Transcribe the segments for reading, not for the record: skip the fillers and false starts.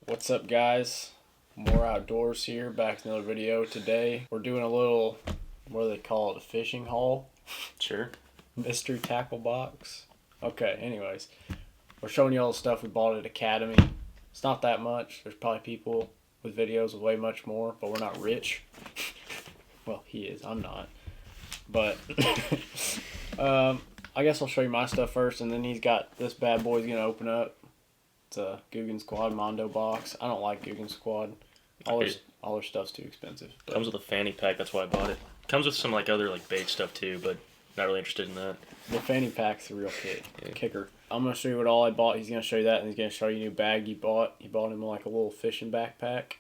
What's up, guys? More outdoors here, back to another video. Today we're doing a little, what do they call it, a fishing haul? Sure. Mystery tackle box. Okay, anyways, we're showing you all the stuff we bought at Academy. It's not that much. There's probably people with videos with way much more, but we're not rich. Well, he is, I'm not. But I guess I'll show you my stuff first, and then he's got this bad boy he's gonna open up. It's a Googan Squad Mondo box. I don't like Googan Squad. All their stuff's too expensive. But comes with a fanny pack, that's why I bought it. Comes with some other bait stuff too, but not really interested in that. The fanny pack's the real kicker. I'm gonna show you what all I bought. He's gonna show you that, and he's gonna show you a new bag he bought. He bought him like a little fishing backpack.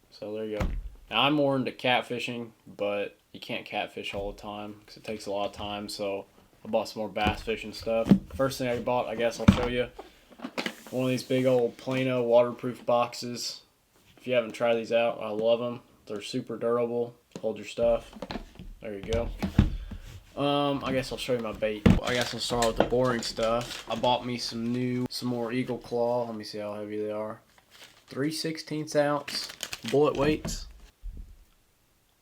So there you go. Now I'm more into catfishing, but you can't catfish all the time because it takes a lot of time. So I bought some more bass fishing stuff. First thing I bought, I guess I'll show you. One of these big old Plano waterproof boxes. If you haven't tried these out, I love them. They're super durable. Hold your stuff. There you go. I guess I'll show you my bait. I guess I'll start with the boring stuff. I bought me some more Eagle Claw. Let me see how heavy they are. 3/16 ounce bullet weights.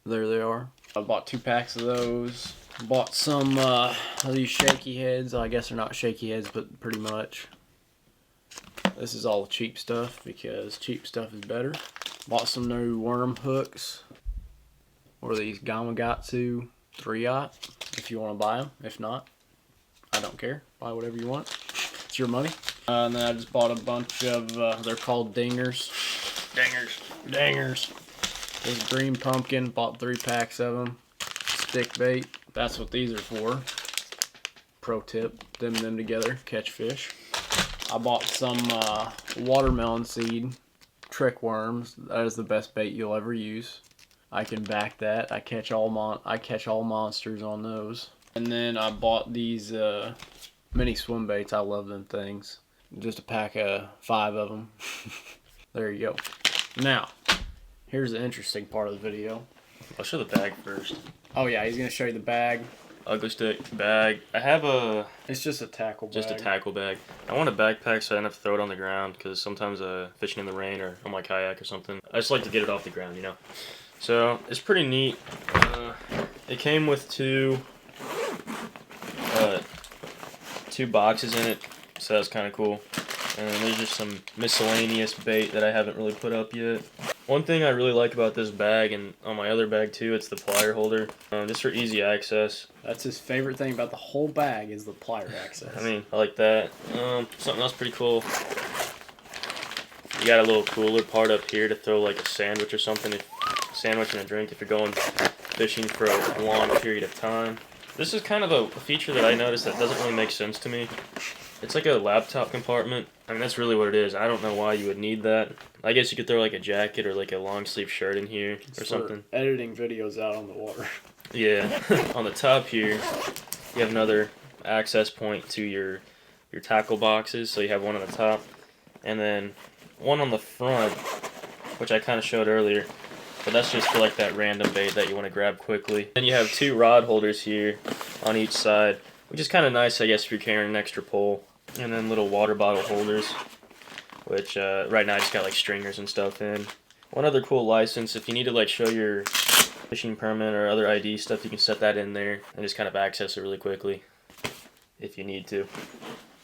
There they are. I bought 2 packs of those. Bought some of these shaky heads. I guess they're not shaky heads, but pretty much. This is all cheap stuff because cheap stuff is better. Bought some new worm hooks. Or these Gamakatsu 3/0 if you want to buy them. If not, I don't care. Buy whatever you want. It's your money. And then I just bought a bunch of, they're called dingers. Dingers. This green pumpkin, bought 3 packs of them. Stick bait. That's what these are for. Pro tip, them together, catch fish. I bought some watermelon seed trick worms. That is the best bait you'll ever use. I can back that. I catch all monsters on those. And then I bought these mini swim baits. I love them things. Just a pack of 5 of them. There you go. Now, here's the interesting part of the video. I'll show the bag first. Oh yeah, he's gonna show you the bag. Ugly stick bag. I have It's just a tackle bag. Just a tackle bag. I want a backpack so I don't have to throw it on the ground because sometimes fishing in the rain or on my kayak or something, I just like to get it off the ground, you know. So it's pretty neat. It came with two boxes in it, so that's kind of cool. And there's just some miscellaneous bait that I haven't really put up yet. One thing I really like about this bag, and on my other bag too, it's the plier holder. Just for easy access. That's his favorite thing about the whole bag is the plier access. I mean, I like that. Something else pretty cool. You got a little cooler part up here to throw like a sandwich or something. Sandwich and a drink if you're going fishing for a long period of time. This is kind of a feature that I noticed that doesn't really make sense to me. It's like a laptop compartment. I mean, that's really what it is. I don't know why you would need that. I guess you could throw like a jacket or like a long sleeve shirt in here or something. Editing videos out on the water. Yeah. On the top here, you have another access point to your tackle boxes. So you have one on the top and then one on the front, which I kind of showed earlier. But that's just for like that random bait that you want to grab quickly. Then you have 2 rod holders here on each side, which is kind of nice, I guess, if you're carrying an extra pole. And then little water bottle holders, which right now I just got like stringers and stuff in. One other cool license, if you need to like show your fishing permit or other ID stuff, you can set that in there and just kind of access it really quickly if you need to.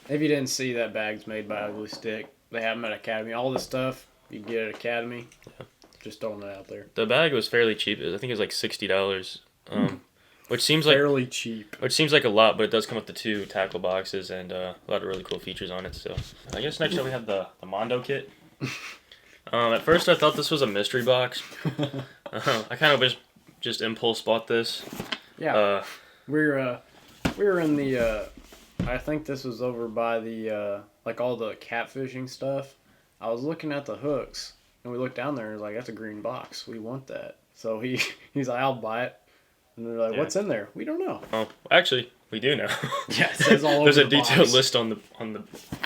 If you didn't see, that bag's made by Ugly Stick. They have them at Academy. All this stuff you can get at Academy. Yeah. Just throwing it out there. The bag was fairly cheap. I think it was like $60. Which seems like fairly cheap. Which seems like a lot, but it does come with the 2 tackle boxes and a lot of really cool features on it. So I guess next up we have the Mondo kit. At first I thought this was a mystery box. I kind of just impulse bought this. Yeah. We were in the. I think this was over by the like all the catfishing stuff. I was looking at the hooks and we looked down there and was like, that's a green box. We want that. So he's like, I'll buy it. And they're like, what's in there? We don't know. Oh, actually, we do know. Yeah, it says all over There's a the detailed box. list on the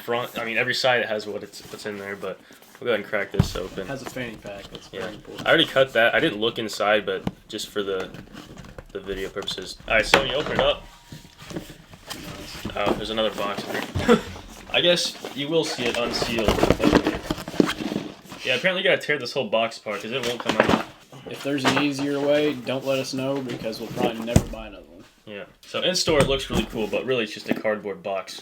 front. I mean, every side it has what's in there, but we'll go ahead and crack this open. It has a fanny pack. That's very important. I already cut that. I didn't look inside, but just for the video purposes. All right, so when you open it up, there's another box in there. I guess you will see it unsealed. apparently you gotta tear this whole box apart because it won't come out. If there's an easier way, don't let us know because we'll probably never buy another one. Yeah. So in store it looks really cool, but really it's just a cardboard box.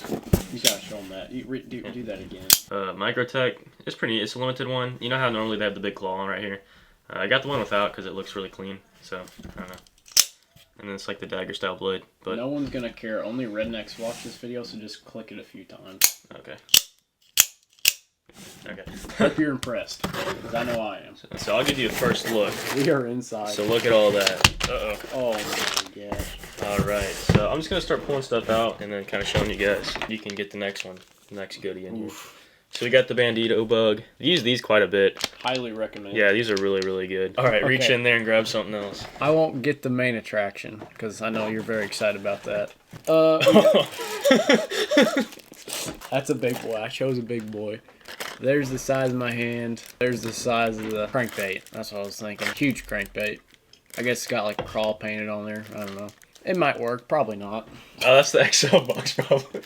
You gotta show them that. Do that again. Microtech. It's pretty neat. It's a limited one. You know how normally they have the big claw on right here? I got the one without because it looks really clean. So, I don't know. And then it's like the dagger style blade. But no one's gonna care. Only rednecks watch this video, so just click it a few times. Okay. Okay. Hope you're impressed, because I know I am. So I'll give you a first look. We are inside. So look at all that. Uh-oh. Oh my gosh. Alright, so I'm just going to start pulling stuff out and then kind of showing you guys. You can get the next one, the next goodie in here. So we got the Bandito Bug. We use these quite a bit. Highly recommend. Yeah, these are really, really good. Alright, reach in there and grab something else. I won't get the main attraction, because I know you're very excited about that. That's a big boy. I chose a big boy. There's the size of my hand. There's the size of the crankbait. That's what I was thinking. Huge crankbait. I guess it's got like a crawl painted on there. I don't know. It might work. Probably not. Oh, that's the XL box probably.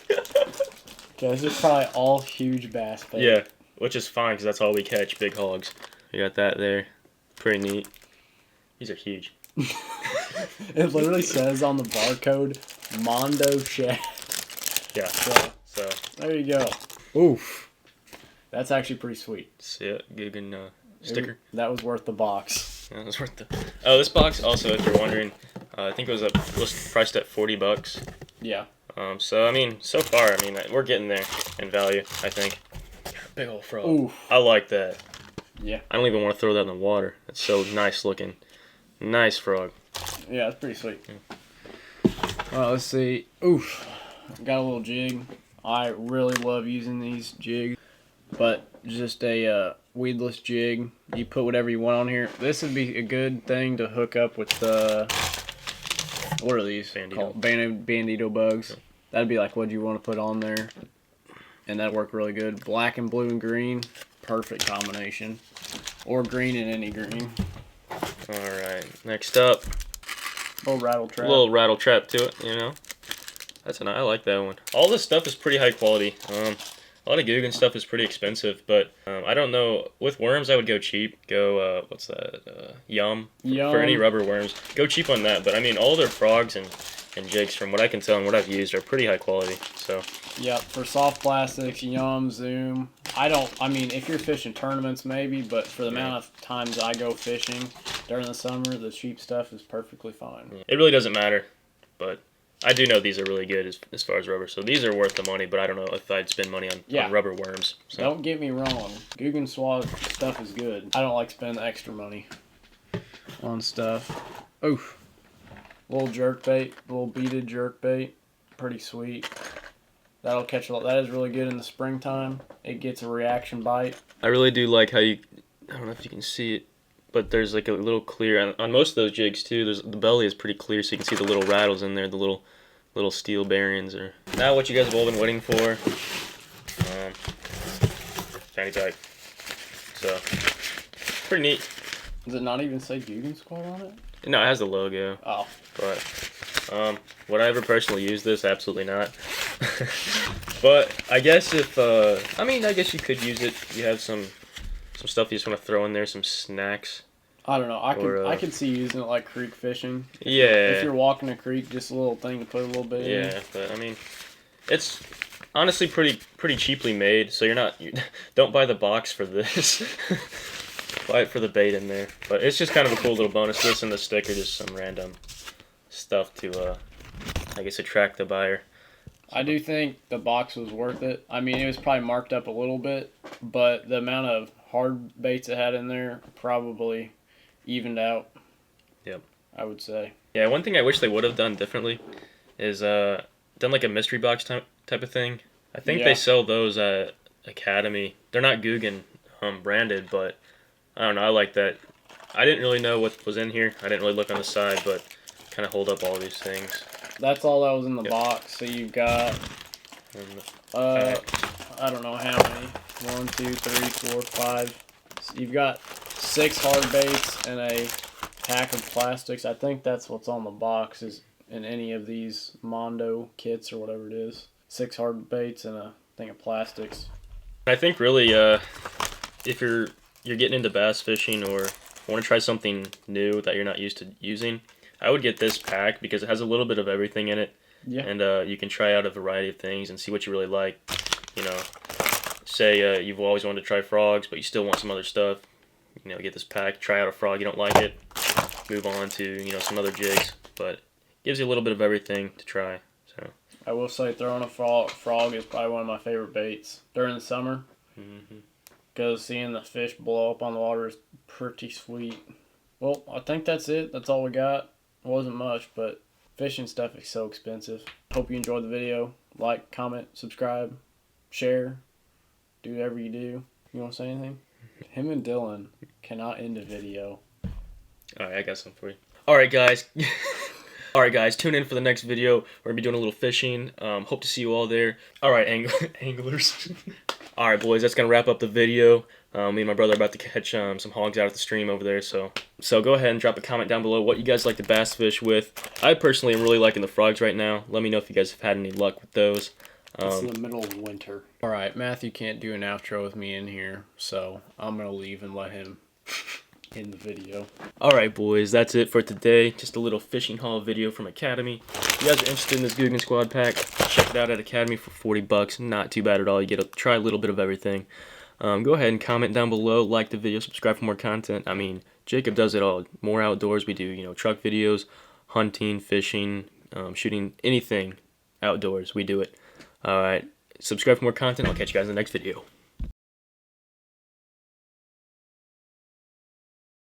Okay, this is probably all huge bass bait. Yeah, which is fine because that's all we catch, big hogs. We got that there. Pretty neat. These are huge. It literally says on the barcode, Mondo Shad. Yeah. So there you go. Oof. That's actually pretty sweet. See it? Googan sticker. That was worth the box. Yeah, it was worth the... Oh, this box also, if you're wondering, I think it was priced at $40. Yeah. So, I mean, so far, I mean, we're getting there in value, I think. Big old frog. Oof. I like that. Yeah. I don't even want to throw that in the water. It's so nice looking. Nice frog. Yeah, it's pretty sweet. Well, let's see. Oof. Got a little jig. I really love using these jigs. But just a weedless jig. You put whatever you want on here. This would be a good thing to hook up with the... What are these called? Bandito bugs. That'd be like what you want to put on there. And that'd work really good. Black and blue and green. Perfect combination. Or green and any green. Alright, next up. Little rattle trap. A little rattle trap to it, you know. I like that one. All this stuff is pretty high quality. A lot of Googan stuff is pretty expensive, but I don't know. With worms, I would go cheap. Go, what's that? Yum. For any rubber worms. Go cheap on that. But, I mean, all their frogs and jigs, from what I can tell and what I've used, are pretty high quality. So. Yep, for soft plastics, Yum, Zoom. I mean, if you're fishing tournaments, maybe, but for the amount of times I go fishing during the summer, the cheap stuff is perfectly fine. It really doesn't matter, but I do know these are really good as far as rubber. So these are worth the money, but I don't know if I'd spend money on rubber worms. So. Don't get me wrong. Googan Squad stuff is good. I don't like spending extra money on stuff. Oof. Little jerk bait, little beaded jerk bait. Pretty sweet. That'll catch a lot. That is really good in the springtime. It gets a reaction bite. I really do like how I don't know if you can see it, but there's like a little clear on most of those jigs too. The belly is pretty clear, so you can see the little rattles in there, the little steel bearings. Or now, what you guys have all been waiting for, fanny pack. So pretty neat. Does it not even say Googan Squad on it? No, it has the logo. Oh. But would I ever personally use this? Absolutely not. But I guess if I guess you could use it. You have some stuff you just want to throw in there, some snacks. I don't know. I could see using it like creek fishing. Yeah. If you're walking a creek, just a little thing to put a little bit in. Yeah, but I mean, it's honestly pretty cheaply made. So don't buy the box for this. Buy it for the bait in there. But it's just kind of a cool little bonus. This and the sticker, just some random stuff to I guess attract the buyer. I do think the box was worth it. I mean, it was probably marked up a little bit, but the amount of hard baits it had in there probably evened out. Yep. I would say. Yeah, one thing I wish they would have done differently is done like a mystery box type of thing. I think they sell those at Academy. They're not Googan branded, but I don't know. I like that. I didn't really know what was in here. I didn't really look on the side, but kind of hold up all these things. That's all that was in the box. So you've got, I don't know how many. 1, 2, 3, 4, 5. So you've got 6 hard baits and a pack of plastics. I think that's what's on the box is in any of these Mondo kits or whatever it is. 6 hard baits and a thing of plastics. I think really, if you're you're getting into bass fishing or want to try something new that you're not used to using, I would get this pack because it has a little bit of everything in it. Yeah. And you can try out a variety of things and see what you really like. You know, say you've always wanted to try frogs, but you still want some other stuff. You know, get this pack, try out a frog, you don't like it, move on to, you know, some other jigs. But it gives you a little bit of everything to try. So I will say throwing a frog is probably one of my favorite baits during the summer. Because seeing the fish blow up on the water is pretty sweet. Well, I think that's it. That's all we got. It wasn't much, but fishing stuff is so expensive. Hope you enjoyed the video. Like, comment, subscribe, share. Do whatever you do. You want to say anything? Him and Dylan cannot end a video. Alright, I got something for you. Alright, guys. Alright, guys. Tune in for the next video. We're going to be doing a little fishing. Hope to see you all there. Alright, anglers. Alright, boys. That's going to wrap up the video. Me and my brother are about to catch some hogs out of the stream over there. So go ahead and drop a comment down below what you guys like to bass fish with. I personally am really liking the frogs right now. Let me know if you guys have had any luck with those. It's in the middle of winter. Alright, Matthew can't do an outro with me in here, so I'm going to leave and let him end the video. Alright, boys, that's it for today. Just a little fishing haul video from Academy. If you guys are interested in this Googan Squad pack, check it out at Academy for 40 bucks. Not too bad at all. You get to try a little bit of everything. Go ahead and comment down below, like the video, subscribe for more content. I mean, Jacob does it all. More outdoors. We do, you know, truck videos, hunting, fishing, shooting, anything outdoors. We do it. Alright, subscribe for more content. I'll catch you guys in the next video.